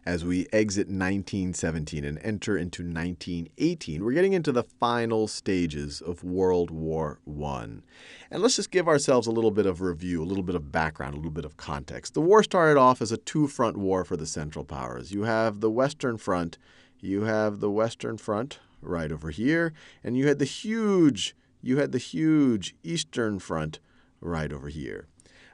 as we exit 1917 and enter into 1918. We're getting into the final stages of World War I. And let's just give ourselves a little bit of review, a little bit of background, a little bit of context. The war started off as a two-front war for the Central Powers. You have the Western Front, right over here, and you had the huge Eastern Front right over here.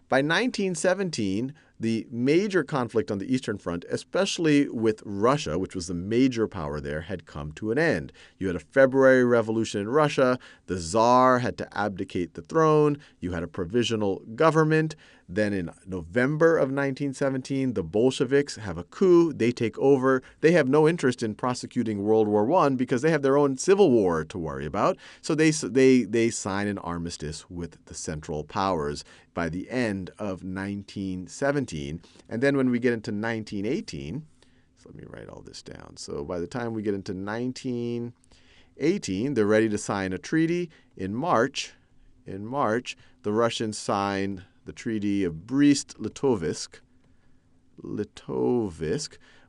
By 1917, the major conflict on the Eastern Front, especially with Russia, which was the major power there, had come to an end. You had a February Revolution in Russia. The Tsar had to abdicate the throne. You had a provisional government. Then in November of 1917, the Bolsheviks have a coup. They take over. They have no interest in prosecuting World War I because they have their own civil war to worry about. So they sign an armistice with the Central Powers by the end of 1917. And then when we get into 1918, so let me write all this down. So by the time we get into 1918, they're ready to sign a treaty. In March, the Russians sign the Treaty of Brest-Litovsk,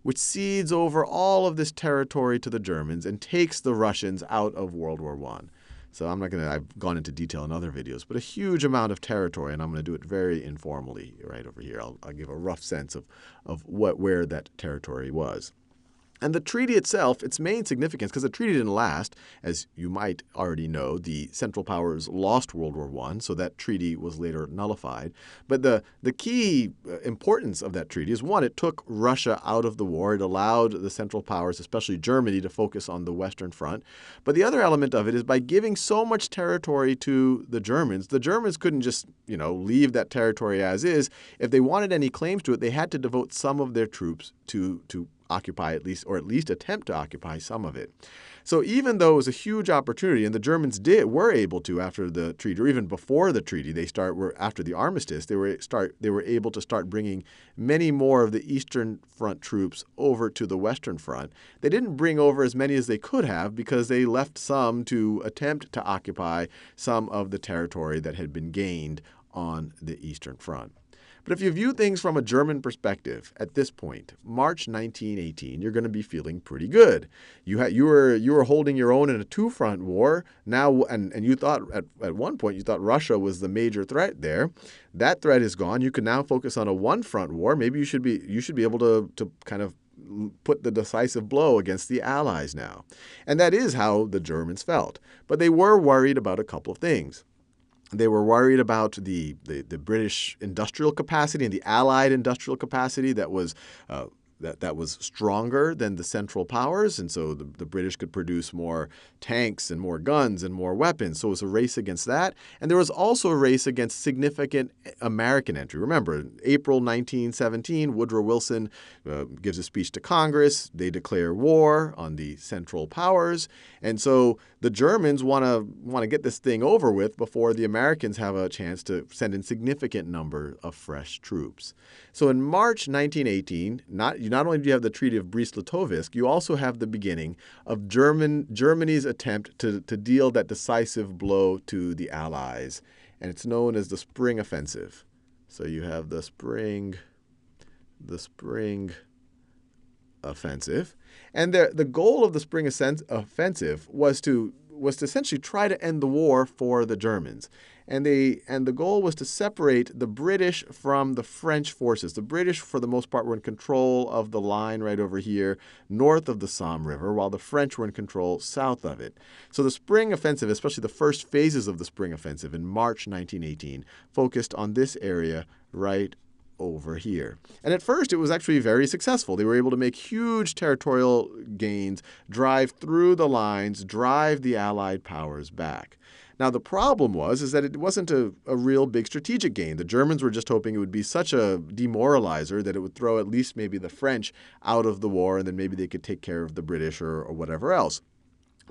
which cedes over all of this territory to the Germans and takes the Russians out of World War I. So I've gone into detail in other videos, but a huge amount of territory, and I'm going to do it very informally right over here. I'll give a rough sense of where that territory was. And the treaty itself, its main significance, because the treaty didn't last, as you might already know, the Central Powers lost World War I, so that treaty was later nullified. But the key importance of that treaty is, one, it took Russia out of the war. It allowed the Central Powers, especially Germany, to focus on the Western Front. But the other element of it is by giving so much territory to the Germans couldn't just, leave that territory as is. If they wanted any claims to it, they had to devote some of their troops to occupy at least attempt to occupy some of it. So even though it was a huge opportunity, and the Germans were able to after the treaty, or even before the treaty, after the armistice, they were able to start bringing many more of the Eastern Front troops over to the Western Front. They didn't bring over as many as they could have because they left some to attempt to occupy some of the territory that had been gained on the Eastern Front. But if you view things from a German perspective at this point, March 1918, you're going to be feeling pretty good. You were holding your own in a two-front war now, and you thought at one point you thought Russia was the major threat there. That threat is gone. You can now focus on a one-front war. Maybe you should be able to kind of put the decisive blow against the Allies now. And that is how the Germans felt. But they were worried about a couple of things. They were worried about the British industrial capacity and the Allied industrial capacity that was stronger than the Central Powers, and so the British could produce more tanks and more guns and more weapons. So it was a race against that. And there was also a race against significant American entry. Remember, in April 1917, Woodrow Wilson gives a speech to Congress. They declare war on the Central Powers. And so the Germans want to get this thing over with before the Americans have a chance to send in significant number of fresh troops. So in March 1918, not only do you have the Treaty of Brest-Litovsk, you also have the beginning of Germany's attempt to deal that decisive blow to the Allies, and it's known as the Spring Offensive. So you have the Spring Offensive, and the goal of the Spring Offensive was to essentially try to end the war for the Germans. And the goal was to separate the British from the French forces. The British, for the most part, were in control of the line right over here, north of the Somme River, while the French were in control south of it. So the Spring Offensive, especially the first phases of the Spring Offensive in March 1918, focused on this area right over here. And at first, it was actually very successful. They were able to make huge territorial gains, drive through the lines, drive the Allied powers back. Now, the problem was that it wasn't a real big strategic gain. The Germans were just hoping it would be such a demoralizer that it would throw at least maybe the French out of the war, and then maybe they could take care of the British or whatever else.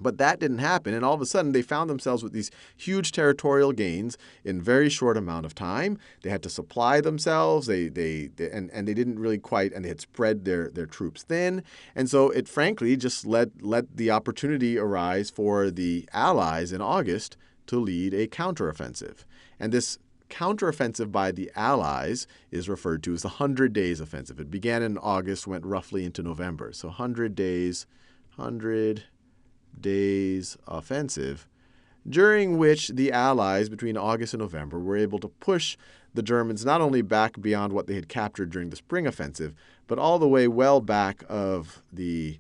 But that didn't happen, and all of a sudden they found themselves with these huge territorial gains in a very short amount of time. They had to supply themselves, and they didn't really quite, and they had spread their troops thin. And so it frankly just let the opportunity arise for the Allies in August to lead a counteroffensive. And this counteroffensive by the Allies is referred to as the 100 Days Offensive. It began in August, went roughly into November. So 100 days offensive, during which the Allies, between August and November, were able to push the Germans not only back beyond what they had captured during the Spring Offensive, but all the way well back of the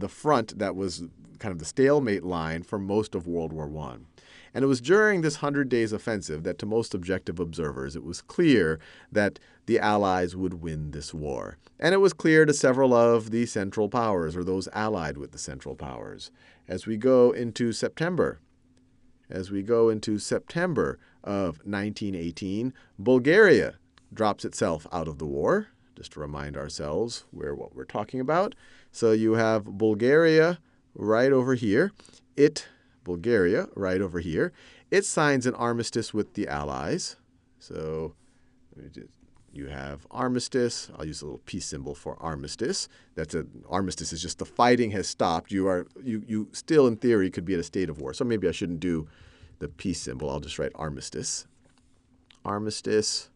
front that was kind of the stalemate line for most of World War I. And it was during this 100 Days Offensive that, to most objective observers, it was clear that the Allies would win this war. And it was clear to several of the Central Powers, or those allied with the Central Powers. As we go into September of 1918, Bulgaria drops itself out of the war, just to remind ourselves what we're talking about. So you have Bulgaria right over here. Bulgaria right over here. It signs an armistice with the Allies. So you have armistice. I'll use a little peace symbol for armistice. Armistice is just the fighting has stopped. You still, in theory, could be at a state of war. So maybe I shouldn't do the peace symbol. I'll just write armistice. Armistice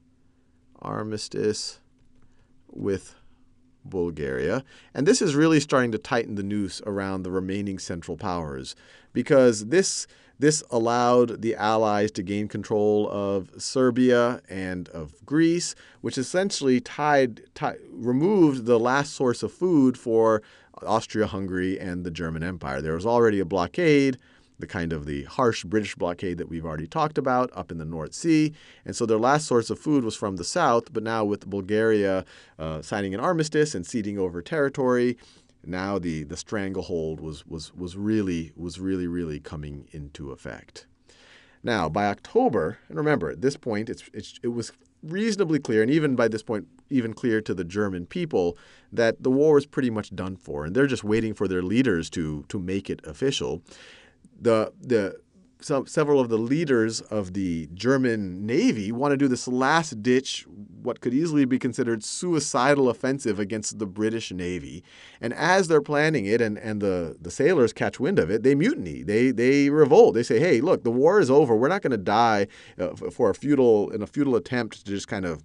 with Bulgaria. And this is really starting to tighten the noose around the remaining Central Powers, because this allowed the Allies to gain control of Serbia and of Greece, which essentially removed the last source of food for Austria-Hungary and the German Empire. There was already a blockade, the harsh British blockade that we've already talked about up in the North Sea. And so their last source of food was from the south, but now with Bulgaria signing an armistice and ceding over territory, now the stranglehold was really coming into effect. Now, by October, and remember, at this point, it was reasonably clear, and even by this point, even clear to the German people, that the war was pretty much done for, and they're just waiting for their leaders to make it official. Several of the leaders of the German Navy want to do this last-ditch, what could easily be considered suicidal offensive against the British Navy. And as they're planning it and the sailors catch wind of it, they mutiny. They revolt. They say, hey, look, the war is over. We're not going to die in a futile attempt to just kind of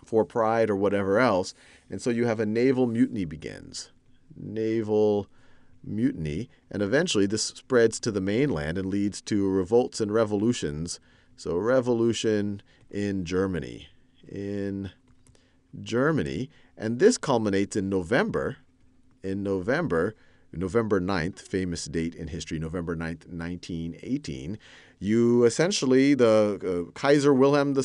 for pride or whatever else. And so you have a naval mutiny begins. Naval mutiny, and eventually this spreads to the mainland and leads to revolts and revolutions. So revolution in Germany. And this culminates in November 9th, famous date in history, November 9th, 1918. You essentially, the Kaiser Wilhelm II,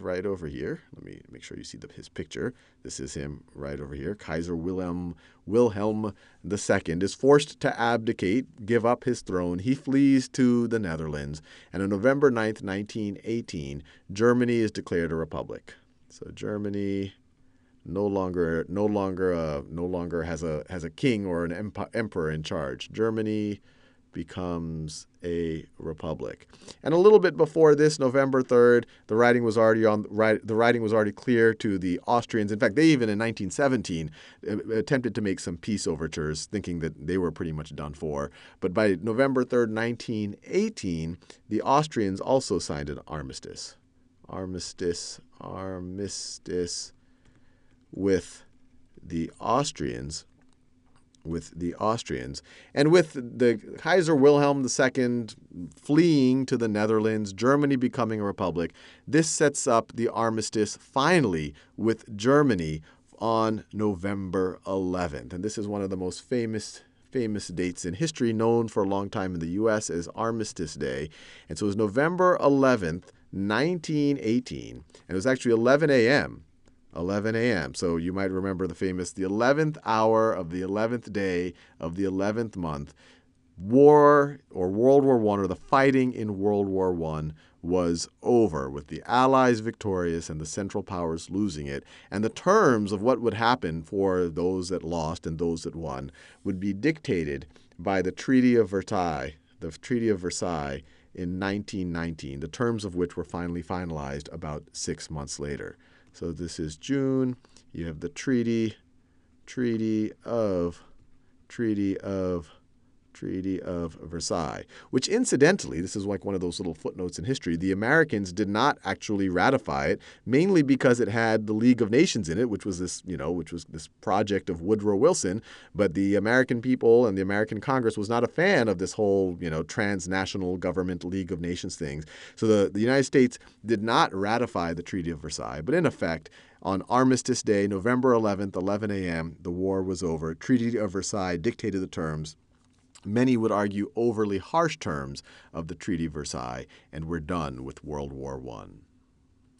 right over here. Let me make sure you see his picture. This is him right over here. Kaiser Wilhelm II is forced to abdicate, give up his throne. He flees to the Netherlands. And on November 9th, 1918, Germany is declared a republic. So Germany no longer has a king or an emperor in charge. Germany becomes a republic. And a little bit before this, November 3rd, the writing was already clear to the Austrians. In fact, they even in 1917 attempted to make some peace overtures, thinking that they were pretty much done for. But by November 3rd, 1918, the Austrians also signed an armistice. Armistice with the Austrians. And with the Kaiser Wilhelm II fleeing to the Netherlands, Germany becoming a republic, this sets up the armistice finally with Germany on November 11th. And this is one of the most famous dates in history, known for a long time in the U.S. as Armistice Day. And so it was November 11th, 1918, and it was actually 11 a.m. So you might remember the 11th hour of the 11th day of the 11th month. War, or World War I, or the fighting in World War I, was over, with the Allies victorious and the Central Powers losing it. And the terms of what would happen for those that lost and those that won would be dictated by the Treaty of Versailles. In 1919, the terms of which were finally finalized about 6 months later. So this is June. You have the Treaty of Treaty of Versailles, which incidentally, this is like one of those little footnotes in history, the Americans did not actually ratify it, mainly because it had the League of Nations in it, which was this, which was this project of Woodrow Wilson, but the American people and the American Congress was not a fan of this whole, transnational government League of Nations things. So the United States did not ratify the Treaty of Versailles, but in effect, on Armistice Day, November 11th, 11 a.m., the war was over. Treaty of Versailles dictated the terms. Many would argue overly harsh terms of the Treaty of Versailles, and we're done with World War I.